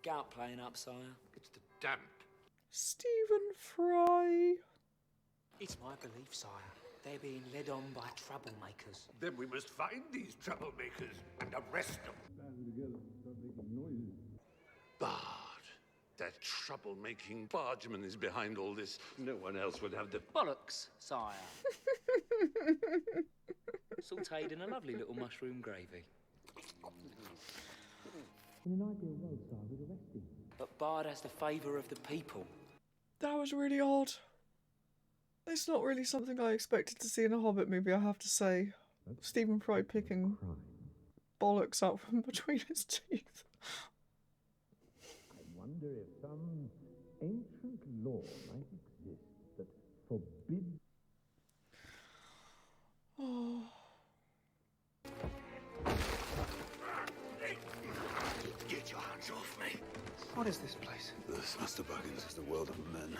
gout playing up, sire? It's the damp. Stephen Fry. It's my belief, sire. They're being led on by troublemakers. Then we must find these troublemakers and arrest them. Stand together, start making noises. Bard. That troublemaking bargeman is behind all this. No one else would have the Bollocks, sire. Sautéed in a lovely little mushroom gravy. In an ideal world, sire, we'd arrest him. But Bard has the favour of the people. That was really odd. It's not really something I expected to see in a Hobbit movie, I have to say. Stephen Fry picking bollocks up from between his teeth. I wonder if some ancient law might exist that forbids... Oh. Get your hands off me. What is this place? This, Master Baggins, is the world of men.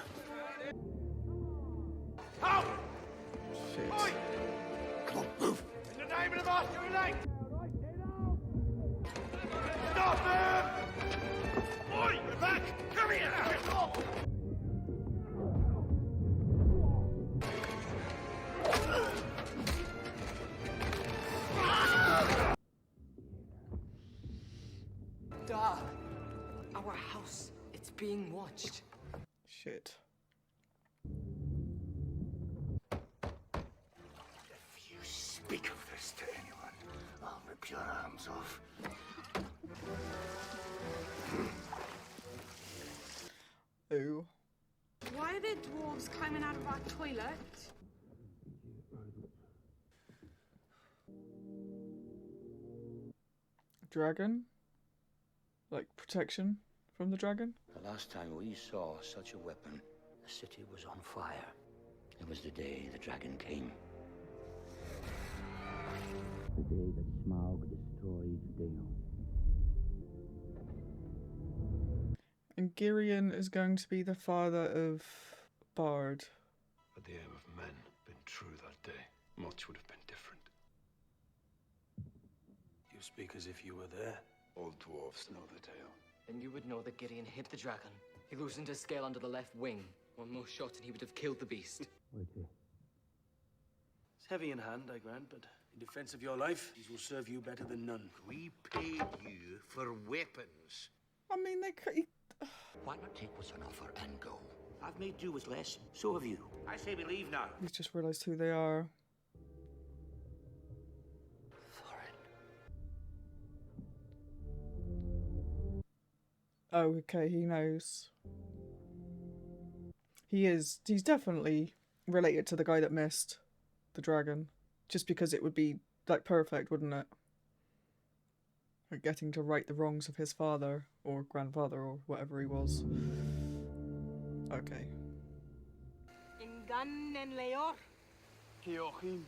Out! Shit. Oi! Come on, move! In the name of the Master Elect! Stop him! Oi! We're back! Come here! Duh! Our house, it's being watched. Shit. If you speak of this to anyone, I'll rip your arms off. Ooh. Why are there dwarves climbing out of our toilet? Dragon? Like protection from the dragon? The last time we saw such a weapon, the city was on fire. It was the day the dragon came. The day that Smaug destroyed Dale. And Girion is going to be the father of Bard. Had the aim of men been true that day, much would have been different. You speak as if you were there. All dwarves know the tale. Then you would know that Gideon hit the dragon. He loosened his scale under the left wing. One more shot and he would have killed the beast. Okay. It's heavy in hand, I grant, but in defense of your life, these will serve you better than none. We paid you for weapons. I mean, they could... Why not take what's on offer and go? I've made do with less. So have you. I say we leave now. He's just realised who they are. Oh, okay, he knows. He's definitely related to the guy that missed the dragon. Just because it would be, like, perfect, wouldn't it? Like getting to right the wrongs of his father, or grandfather, or whatever he was. Okay. Ingan and Leor. Joachim,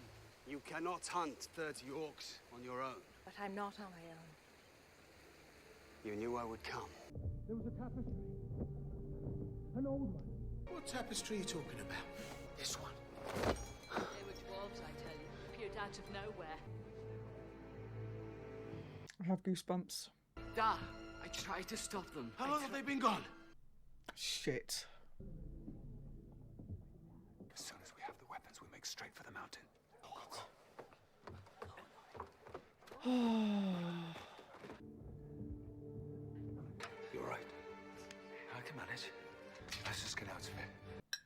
you cannot hunt 30 orcs on your own. But I'm not on my own. You knew I would come. There was a tapestry. An old one. What tapestry are you talking about? This one. They were dwarves, I tell you. Appeared out of nowhere. I have goosebumps. Da! I tried to stop them. How long have they been gone? Shit. As soon as we have the weapons, we make straight for the mountain. You're right. I can manage. Let's just get out of here.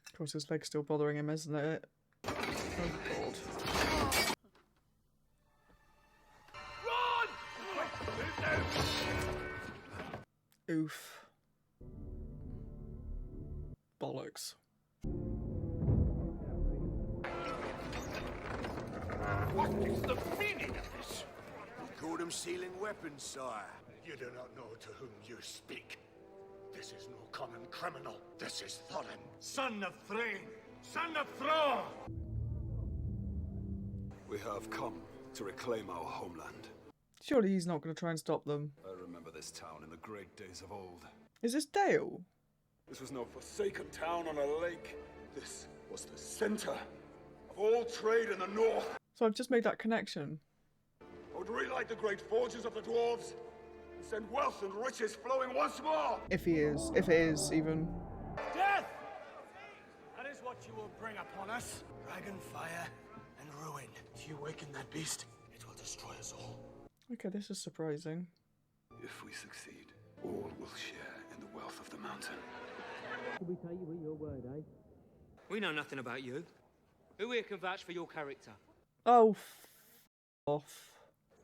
Of course, his leg's still bothering him, isn't it? Oh, God. Oof. Bollocks. What is the meaning of this? We call them sealing weapons, sire. You do not know to whom you speak. This is no common criminal. This is Thorin, son of Thrain, son of Thor! We have come to reclaim our homeland. Surely he's not going to try and stop them. I remember this town in the great days of old. Is this Dale? This was no forsaken town on a lake. This was the center of all trade in the north. So I've just made that connection. I would really like the great forges of the dwarves. Send wealth and riches flowing once more! If he is. If it is, even. Death! That is what you will bring upon us. Dragon fire and ruin. If you waken that beast, it will destroy us all. Okay, this is surprising. If we succeed, all will share in the wealth of the mountain. Should we take you at your word, eh? We know nothing about you. Who here can vouch for your character? Oh, off.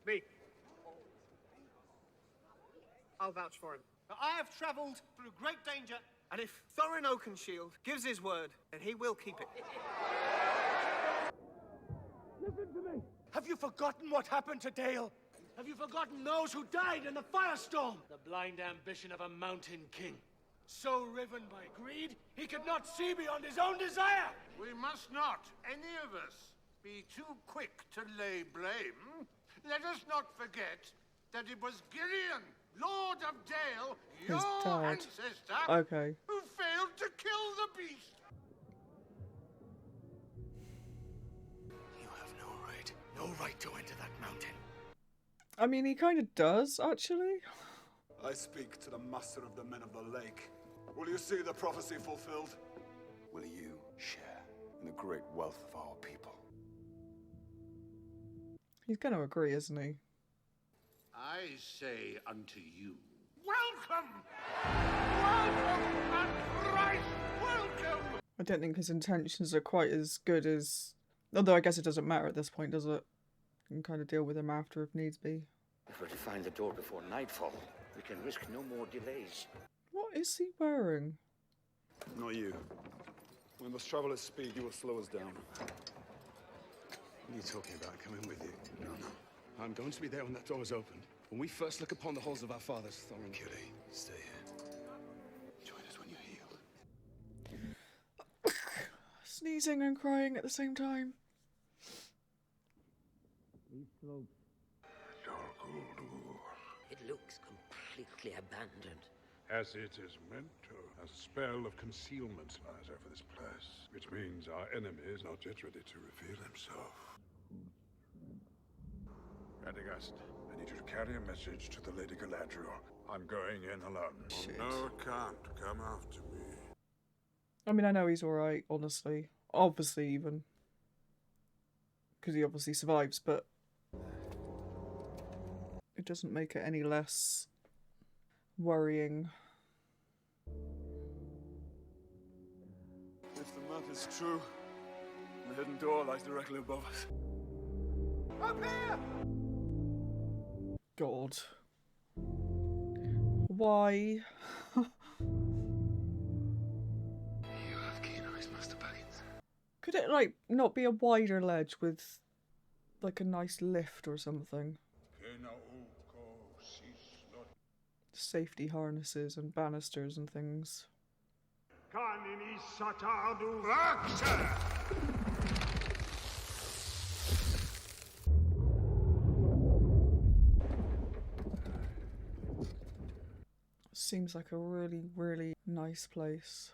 Me. I'll vouch for him. Now, I have travelled through great danger, and if Thorin Oakenshield gives his word, then he will keep it. Listen to me! Have you forgotten what happened to Dale? Have you forgotten those who died in the firestorm? The blind ambition of a mountain king. So riven by greed, he could not see beyond his own desire. We must not, any of us, be too quick to lay blame. Let us not forget that it was Gillian, Lord of Dale, His your dad. ancestor, Okay. who failed to kill the beast. You have no right to enter that mountain. I mean, he kind of does, actually. I speak to the master of the men of the lake. Will you see the prophecy fulfilled? Will you share in the great wealth of our people? He's going to agree, isn't he? I say unto you, welcome! Welcome, and Christ welcome! I don't think his intentions are quite as good as... Although I guess it doesn't matter at this point, does it? You can kind of deal with him after if needs be. If we're to find the door before nightfall, we can risk no more delays. What is he wearing? Not you. We must travel at speed. You will slow us down. What are you talking about? Coming with you? No. I'm going to be there when that door is opened. When we first look upon the halls of our fathers, Thorin. Kitty, stay here. Join us when you're healed. Sneezing and crying at the same time. These slopes. It looks completely abandoned. As it is meant to. A spell of concealment lies over this place, which means our enemy is not yet ready to reveal himself. Radagast, I need you to carry a message to the Lady Galadriel. I'm going in alone. Shit. No, it can't. Come after me. I mean, I know he's alright, honestly. Obviously, even. Because he obviously survives, but... it doesn't make it any less worrying. If the map is true, the hidden door lies directly above us. Up here! God. Why? You have keen eyes, Master Baggins. Could it, like, not be a wider ledge with, like, a nice lift or something? Safety harnesses and banisters and things. Seems like a really, really nice place.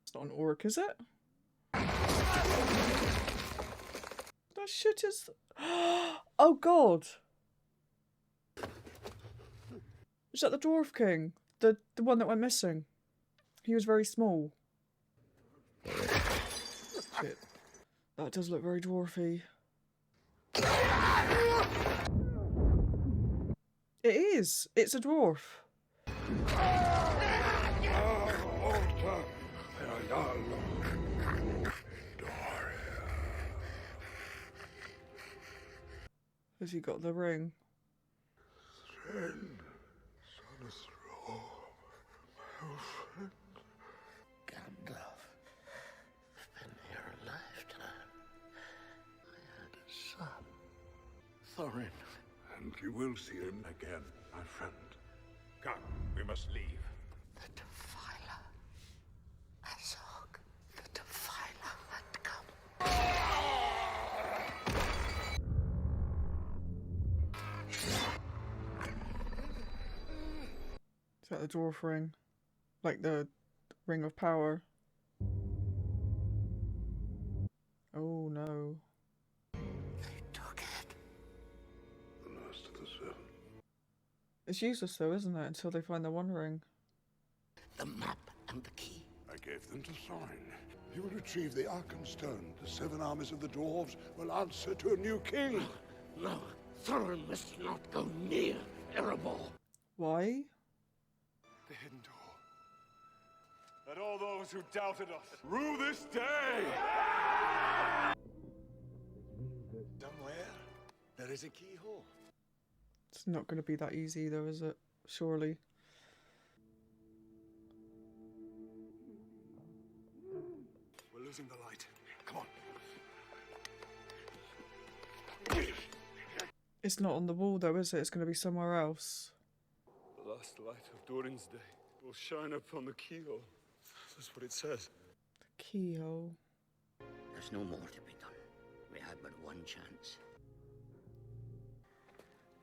It's not an orc, is it? That shit is... Oh god! Is that the Dwarf King? The one that went missing? He was very small. Shit. That does look very dwarfy. It is! It's a dwarf. Has he got the ring? Gandalf, I've been here a lifetime. I had a son, Thorin. And you will see him again, my friend. Come, we must leave. The Defiler. Azog, the Defiler had come. Is that the dwarf ring? Like the Ring of Power. Oh no. Took it. The last of the seven. It's useless though, isn't it? Until they find the One Ring. The map and the key. I gave them to sign. You will retrieve the Arkenstone. The seven armies of the dwarves will answer to a new king. No, Thorin must not go near Erebor. Why? The hidden door. Let all those who doubted us rue this day! Somewhere, there is a keyhole. It's not going to be that easy though, is it? Surely. We're losing the light. Come on. It's not on the wall though, is it? It's going to be somewhere else. The last light of Durin's day will shine upon the keyhole. That's what it says. The keyhole. There's no more to be done. We had but one chance.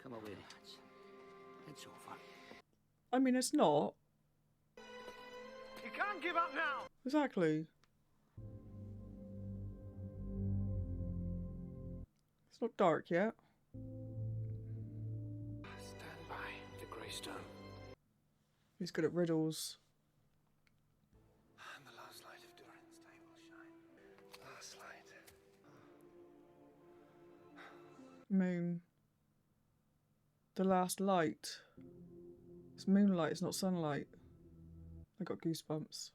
Come away, lads. It's over. I mean, it's not. You can't give up now! Exactly. It's not dark yet. Stand by the Greystone. He's good at riddles. And the last light of Durin's day will shine. Last light. Moon. The last light. It's moonlight, it's not sunlight. I got goosebumps.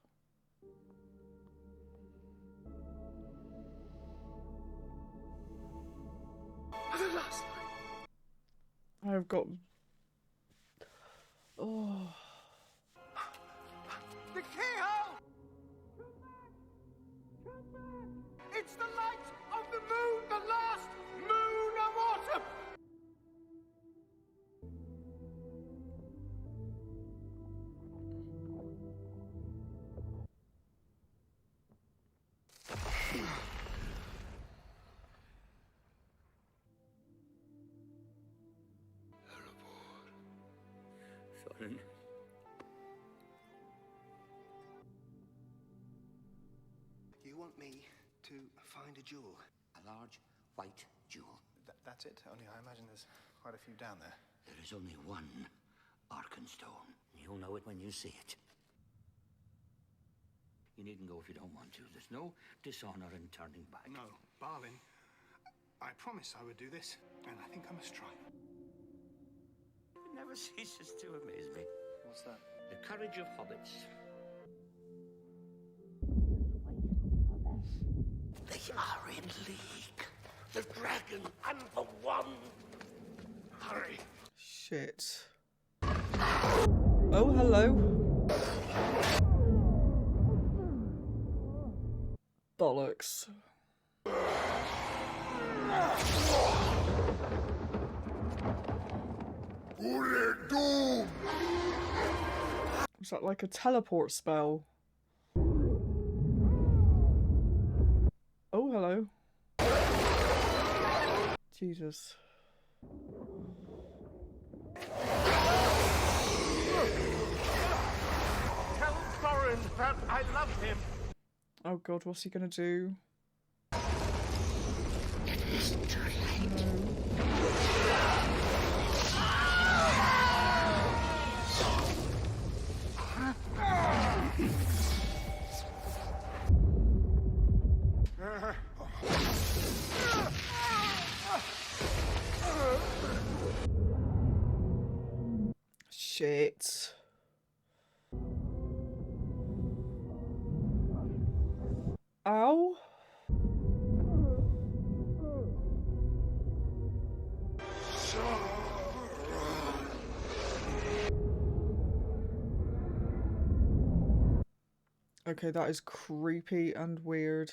The last light. I've got... Oh... The keyhole! Come back! Come back! It's the light of the moon! The last moon of autumn! Thorin. You want me to find a jewel? A large white jewel. That's it? Only I imagine there's quite a few down there. There is only one Arkenstone. You'll know it when you see it. You needn't go if you don't want to. There's no dishonor in turning back. No, Balin, I promised I would do this, and I think I must try. It never ceases to amaze me. What's that? The courage of hobbits. They are in league. The dragon and the one. Hurry. Shit. Oh, hello. Bollocks. Was that like a teleport spell? Oh, hello. Jesus. Tell Thorin that I love him! Oh god, what's he gonna do? Shit. Ow. Okay, that is creepy and weird.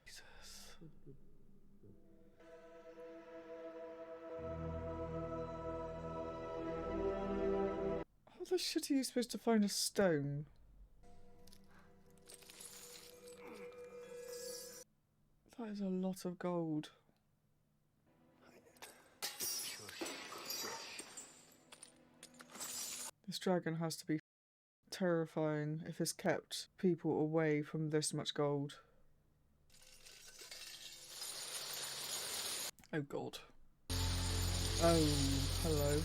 Jesus. How the shit are you supposed to find a stone? That is a lot of gold. This dragon has to be terrifying if it's kept people away from this much gold. Oh god. Oh, hello.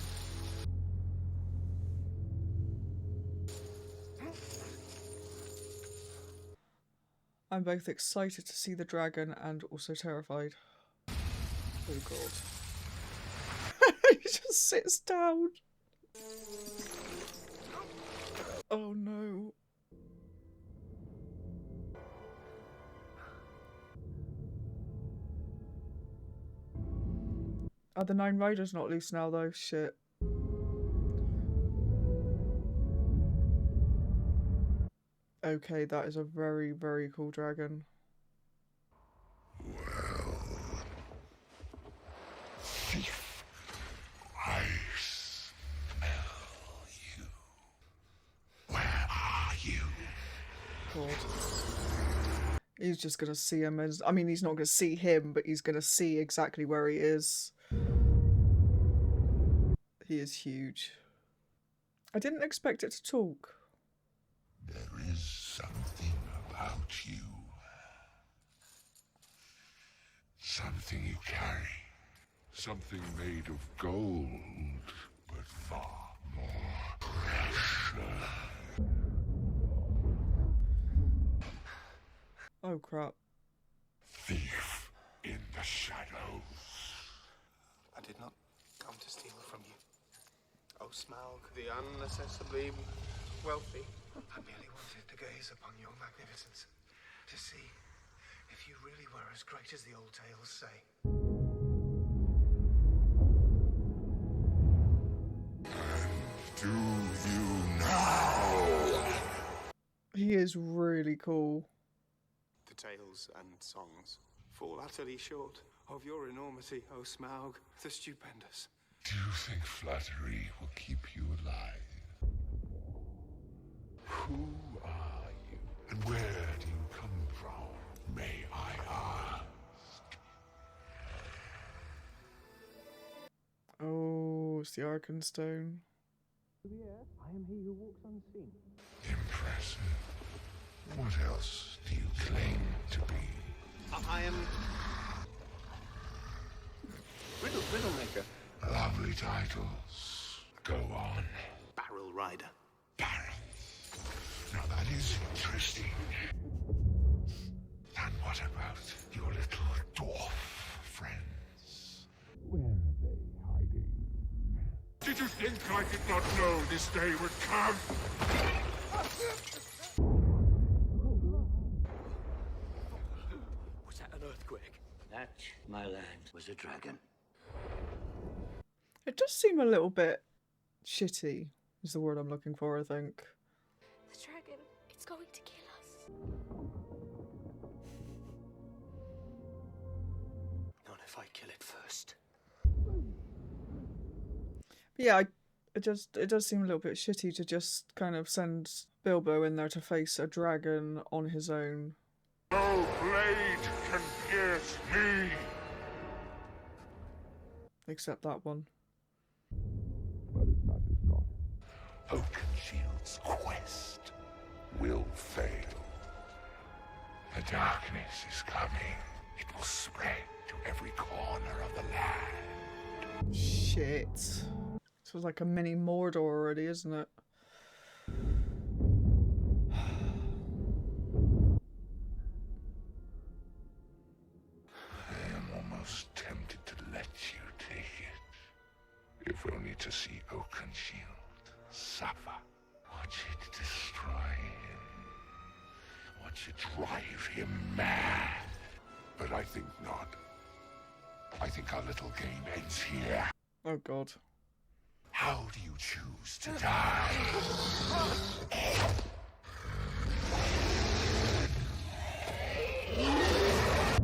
I'm both excited to see the dragon and also terrified. Oh god. He just sits down. Oh no. Are the 9 riders not loose now though? Shit. Okay, that is a very, very cool dragon. Thief, I smell you. Where are you? God. He's just gonna see him as... I mean, he's not gonna see him, but he's gonna see exactly where he is. He is huge. I didn't expect it to talk. There is something about you. Something you carry. Something made of gold, but far more precious. Oh crap. Thief in the shadows. I did not come to steal from you. Oh, Smaug, the unaccessibly wealthy. I merely wanted to gaze upon your magnificence, to see if you really were as great as the old tales say. Do you now? He is really cool. The tales and songs fall utterly short of your enormity, O Smaug, the stupendous. Do you think flattery will keep you alive? Who are you? And where do you come from, may I ask? Oh, it's the Arkenstone. I am he who walks unseen. Impressive. What else do you claim to be? I am... Riddle maker. Lovely titles. Go on. Barrel rider. Barrel. Now that is interesting. And what about your little dwarf friends? Where are they hiding? Did you think I did not know this day would come? Was that an earthquake? That, my lad, was a dragon. It does seem a little bit shitty, is the word I'm looking for, I think. The dragon, it's going to kill us. Not if I kill it first. Yeah, it does seem a little bit shitty to just kind of send Bilbo in there to face a dragon on his own. No blade can pierce me! Except that one. But it matters not. Oakenshield's quest will fail. The darkness is coming. It will spread to every corner of the land. Shit. This was like a mini Mordor already, isn't it? I am almost tempted to let you take it. If only to see Oakenshield suffer. Watch it destroy him. Watch it drive him mad. But I think not. I think our little game ends here. Oh god. How do you choose to die?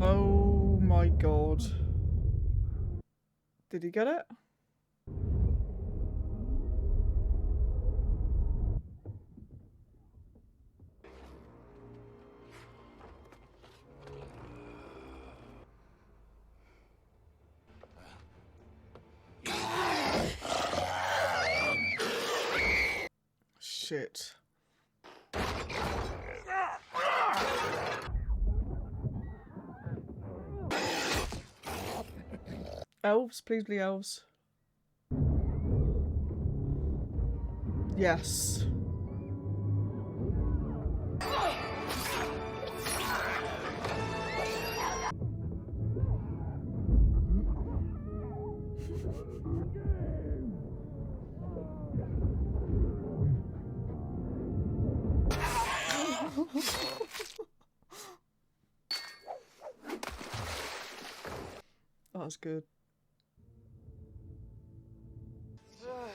Oh my god. Did he get it? Shit. Elves, please be elves. Yes. That was good.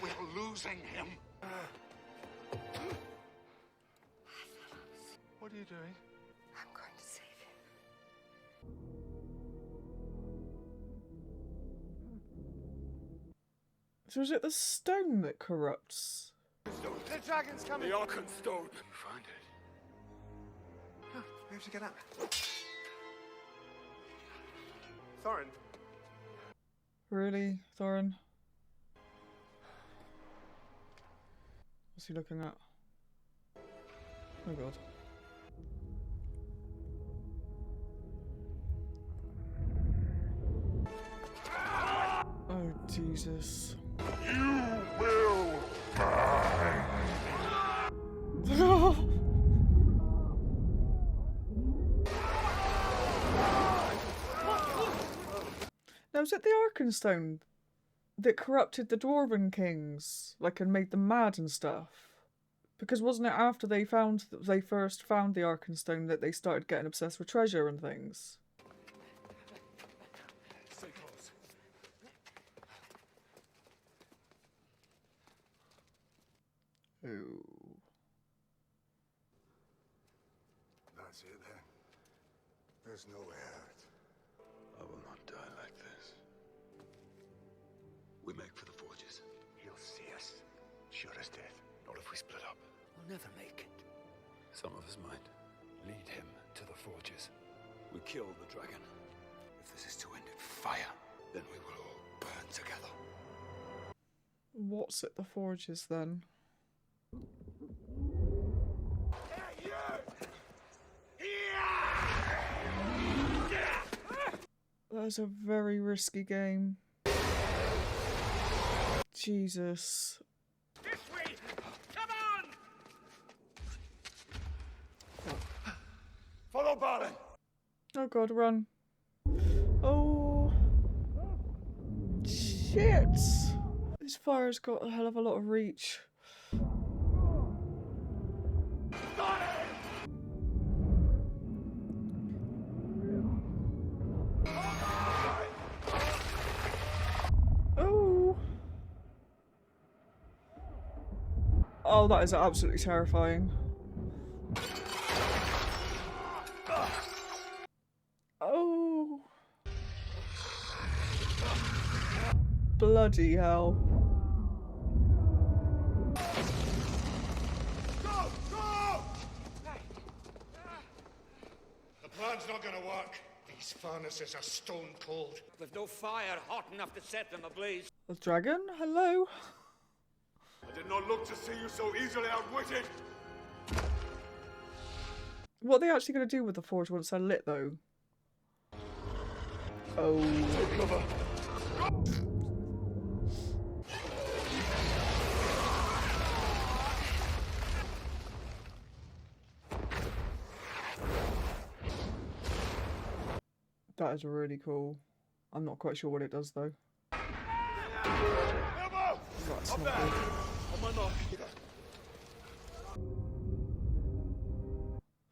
We're losing him. What are you doing? I'm going to save him. So is it the stone that corrupts? The dragon's coming. The Arkenstone. You find it. Oh, we have to get up. Thorin. Really, Thorin? What's he looking at? Oh god. Oh Jesus. You will die. Now, was it the Arkenstone that corrupted the Dwarven kings, like, and made them mad and stuff? Because wasn't it after they first found the Arkenstone that they started getting obsessed with treasure and things? Stay close. Oh. That's it then. There's no way out. I will not die like this. We make for the forges. He'll see us. Sure as death. Not if we split up. We'll never make it. Some of us might. Lead him to the forges. We kill the dragon. If this is to end in fire, then we will all burn together. What's at the forges then? That is a very risky game. Jesus. This way! Come on! Follow Balin! Oh god, run. Oh. Shit! This fire's got a hell of a lot of reach. Oh. Oh, that is absolutely terrifying. Oh. Bloody hell. Go! Go! The plan's not gonna work. These furnaces are stone cold. There's no fire hot enough to set them ablaze. The dragon? Hello? I did not look to see you so easily outwitted. What are they actually going to do with the forge once they're lit, though? Oh. Take cover. That is really cool. I'm not quite sure what it does, though. That's not good. On my mark.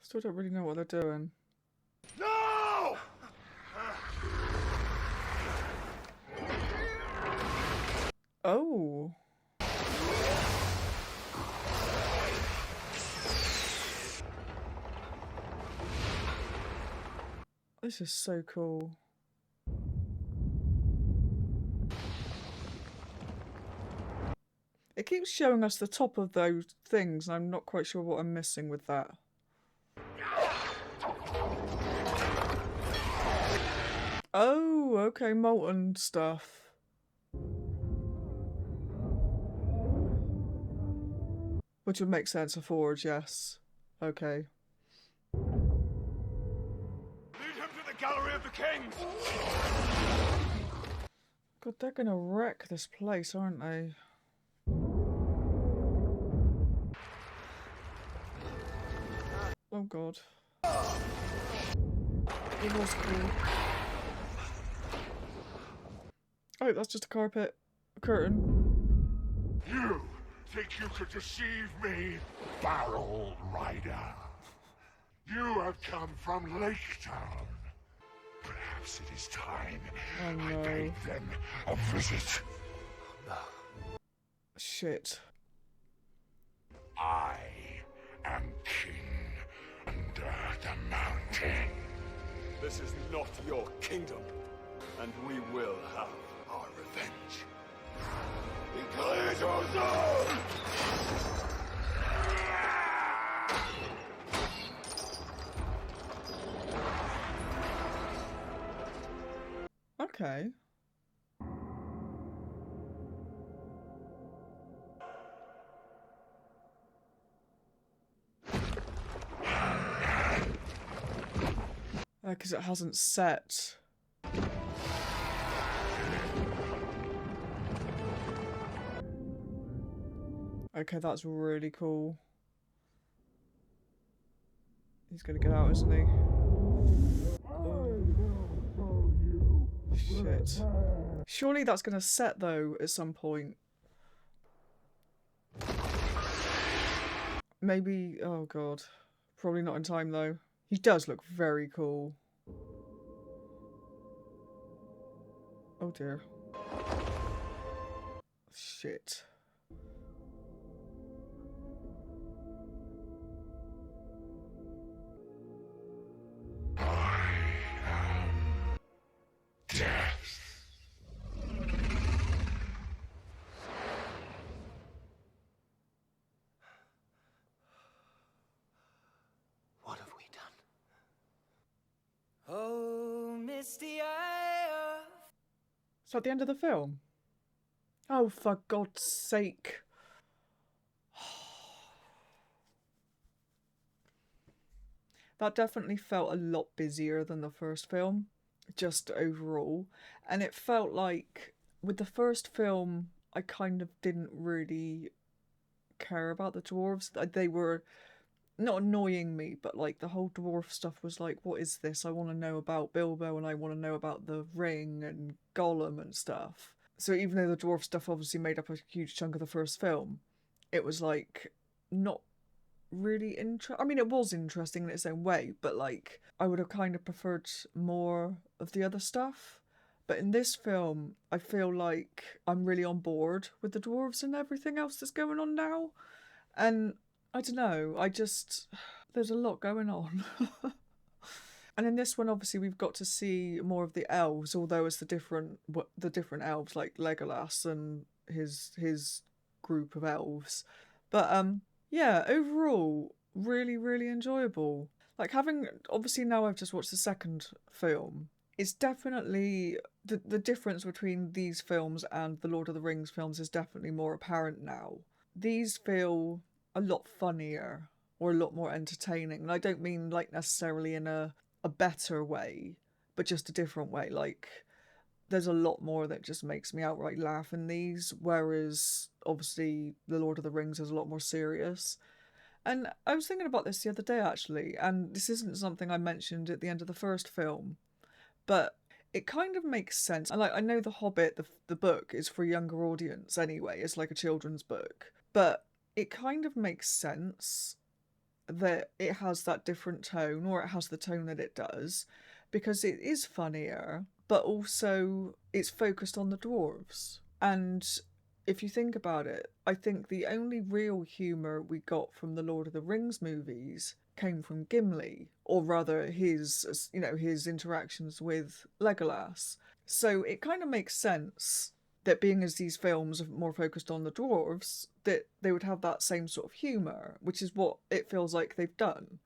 Still don't really know what they're doing. No! Oh. This is so cool. It keeps showing us the top of those things, and I'm not quite sure what I'm missing with that. Oh, okay, molten stuff. Which would make sense, a forge, yes. Okay. Lead him to the gallery of the kings! God, they're gonna wreck this place, aren't they? Oh god. It was cool. Oh, that's just a carpet. A curtain. You think you could deceive me, Barrel Rider? You have come from Lake Town. Perhaps it is time I paid them a visit. Shit. I am king under the mountain. This is not your kingdom, and we will have our revenge. Declare your zone! Okay. Because it hasn't set. Okay, that's really cool. He's gonna get out, isn't he? Shit. Surely that's gonna set though at some point. Maybe, oh god. Probably not in time though. He does look very cool. Oh dear. Shit. What have we done? Oh, misty eye of... Is that the end of the film? Oh, for God's sake. That definitely felt a lot busier than the first film, just overall. And it felt like, with the first film, I kind of didn't really care about the dwarves. They were not annoying me, but like the whole dwarf stuff was like, what is this? I want to know about Bilbo and I want to know about the ring and Gollum and stuff. So even though the dwarf stuff obviously made up a huge chunk of the first film, it was like not really I mean, it was interesting in its own way, but like I would have kind of preferred more of the other stuff. But in this film, I feel like I'm really on board with the dwarves and everything else that's going on now. And I don't know, there's a lot going on. And in this one, obviously, we've got to see more of the elves, although it's the different elves, like Legolas and his group of elves. But yeah, overall, really, really enjoyable. Like obviously now I've just watched the second film. It's definitely, the difference between these films and the Lord of the Rings films is definitely more apparent now. These feel a lot funnier or a lot more entertaining. And I don't mean like necessarily in a better way, but just a different way. Like there's a lot more that just makes me outright laugh in these, whereas obviously the Lord of the Rings is a lot more serious. And I was thinking about this the other day actually, and this isn't something I mentioned at the end of the first film, but it kind of makes sense. And like, I know The Hobbit, the book, is for a younger audience anyway. It's like a children's book, but it kind of makes sense that it has that different tone, or it has the tone that it does, because it is funnier, but also it's focused on the dwarves. And if you think about it, I think the only real humour we got from the Lord of the Rings movies came from Gimli, or rather his interactions with Legolas. So it kind of makes sense that being as these films are more focused on the dwarves, that they would have that same sort of humour, which is what it feels like they've done.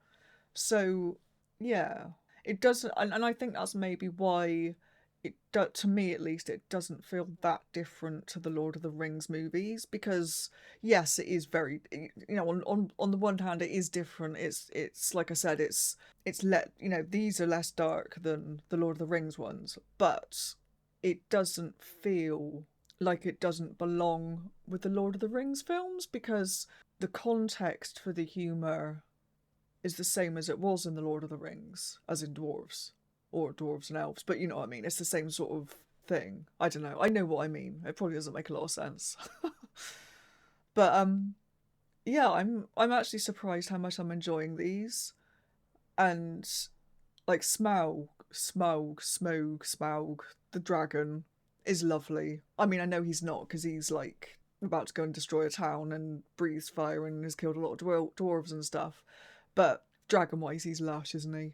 So, yeah, it doesn't, and I think that's maybe why to me at least, it doesn't feel that different to the Lord of the Rings movies, because yes, it is very, on the one hand, it is different. It's like I said, these are less dark than the Lord of the Rings ones, but it doesn't feel like it doesn't belong with the Lord of the Rings films, because the context for the humour is the same as it was in the Lord of the Rings, as in dwarves, or dwarves and elves, but you know what I mean, it's the same sort of thing. I don't know, I know what I mean, it probably doesn't make a lot of sense. But yeah, I'm actually surprised how much I'm enjoying these. And like Smaug, the dragon, is lovely. I mean, I know he's not, because he's like about to go and destroy a town and breathes fire and has killed a lot of dwarves and stuff. But dragon-wise, he's lush, isn't he?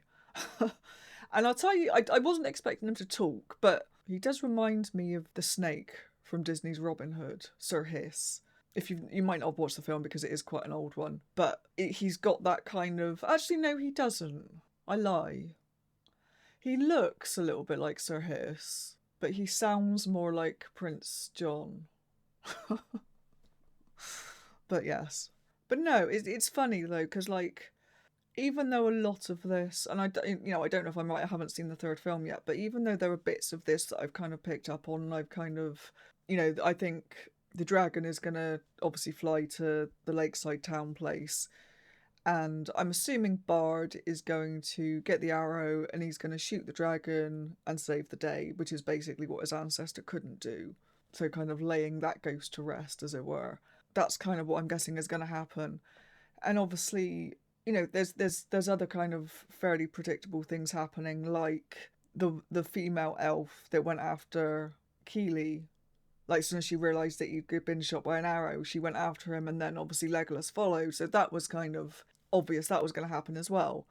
And I'll tell you, I wasn't expecting him to talk, but he does remind me of the snake from Disney's Robin Hood, Sir Hiss. If you might not have watched the film because it is quite an old one, but he's got that kind of... Actually, no, he doesn't. I lie. He looks a little bit like Sir Hiss, but he sounds more like Prince John. But yes. But no, it's funny though, because like, even though a lot of this, and I don't know if I'm right, I haven't seen the third film yet, but even though there are bits of this that I've kind of picked up on, and I've kind of, I think the dragon is going to obviously fly to the lakeside town place, and I'm assuming Bard is going to get the arrow and he's going to shoot the dragon and save the day, which is basically what his ancestor couldn't do. So kind of laying that ghost to rest, as it were. That's kind of what I'm guessing is going to happen. And obviously, there's other kind of fairly predictable things happening, like the female elf that went after Keeley. Like, as soon as she realised that he'd been shot by an arrow, she went after him, and then obviously Legolas followed. So that was kind of obvious that was going to happen as well.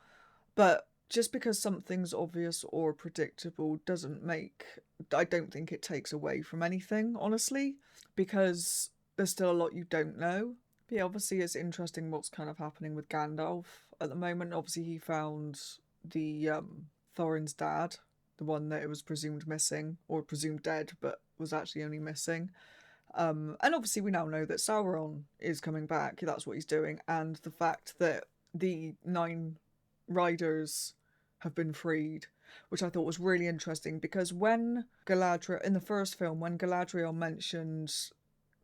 But just because something's obvious or predictable doesn't make... I don't think it takes away from anything, honestly, because there's still a lot you don't know. But yeah, obviously it's interesting what's kind of happening with Gandalf at the moment. Obviously he found the Thorin's dad, the one that it was presumed missing, or presumed dead, but was actually only missing. And obviously we now know that Sauron is coming back, that's what he's doing, and the fact that the 9 riders have been freed, which I thought was really interesting, because when Galadriel, in the first film, when Galadriel mentioned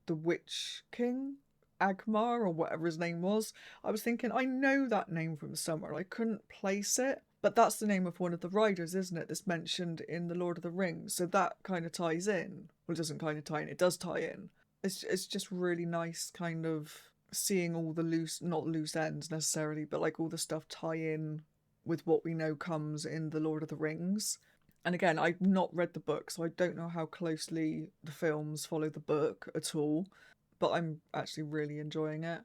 the Witch King, Agmar, or whatever his name was, I was thinking, I know that name from somewhere, I couldn't place it. But that's the name of one of the riders, isn't it, that's mentioned in The Lord of the Rings. So that kind of ties in. Well, it doesn't kind of tie in, it does tie in. It's just really nice kind of seeing all the not loose ends necessarily, but like all the stuff tie in with what we know comes in The Lord of the Rings. And again, I've not read the book, so I don't know how closely the films follow the book at all. But I'm actually really enjoying it.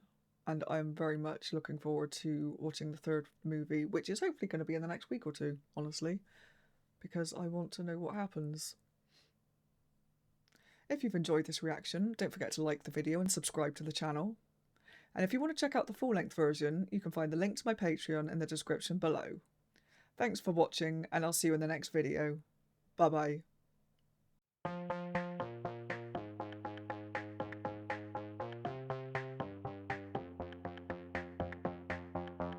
And I'm very much looking forward to watching the third movie, which is hopefully going to be in the next week or two, honestly, because I want to know what happens. If you've enjoyed this reaction, don't forget to like the video and subscribe to the channel. And if you want to check out the full-length version, you can find the link to my Patreon in the description below. Thanks for watching, and I'll see you in the next video. Bye-bye.